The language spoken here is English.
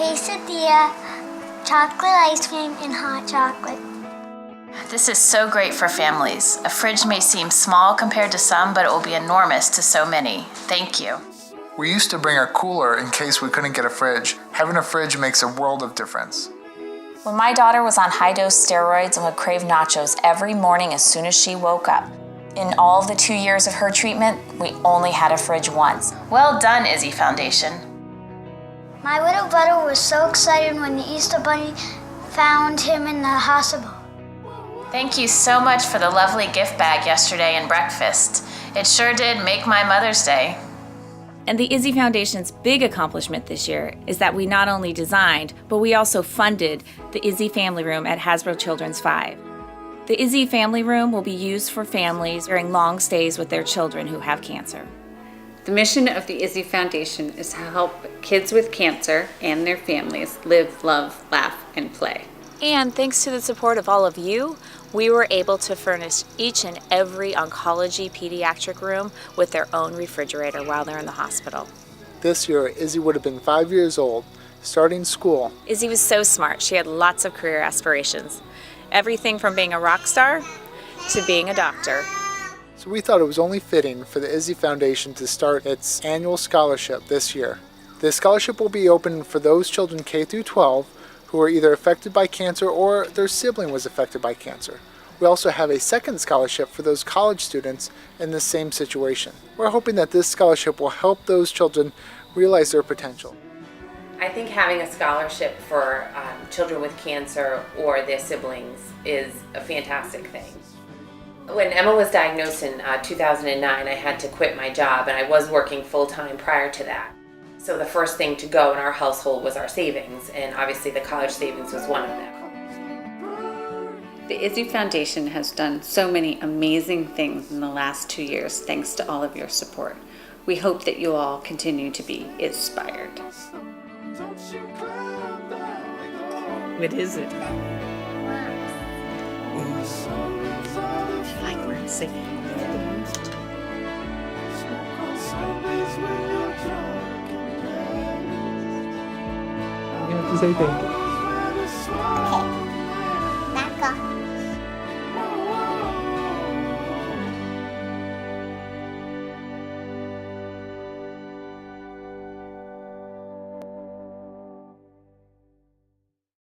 quesadilla, chocolate ice cream, and hot chocolate. This is so great for families. A fridge may seem small compared to some, but it will be enormous to so many. Thank you. We used to bring a cooler in case we couldn't get a fridge. Having a fridge makes a world of difference. When my daughter was on high-dose steroids and would crave nachos every morning as soon as she woke up, in all the 2 years of her treatment, we only had a fridge once. Well done, Izzy Foundation. My little brother was so excited when the Easter Bunny found him in the hospital. Thank you so much for the lovely gift bag yesterday and breakfast. It sure did make my Mother's Day. And the Izzy Foundation's big accomplishment this year is that we not only designed, but we also funded the Izzy Family Room at Hasbro Children's 5. The Izzy Family Room will be used for families during long stays with their children who have cancer. The mission of the Izzy Foundation is to help kids with cancer and their families live, love, laugh, and play. And thanks to the support of all of you, we were able to furnish each and every oncology pediatric room with their own refrigerator while they're in the hospital. This year, Izzy would have been 5 years old, starting school. Izzy was so smart. She had lots of career aspirations. Everything from being a rock star to being a doctor. So we thought it was only fitting for the Izzy Foundation to start its annual scholarship this year. This scholarship will be open for those children K through 12 who are either affected by cancer or their sibling was affected by cancer. We also have a second scholarship for those college students in the same situation. We're hoping that this scholarship will help those children realize their potential. I think having a scholarship for children with cancer or their siblings is a fantastic thing. When Emma was diagnosed in 2009, I had to quit my job, and I was working full-time prior to that. So the first thing to go in our household was our savings, and obviously the college savings was one of them. The Izzy Foundation has done so many amazing things in the last 2 years thanks to all of your support. We hope that you all continue to be inspired. What is it? Like we're singing. You have to say thank you.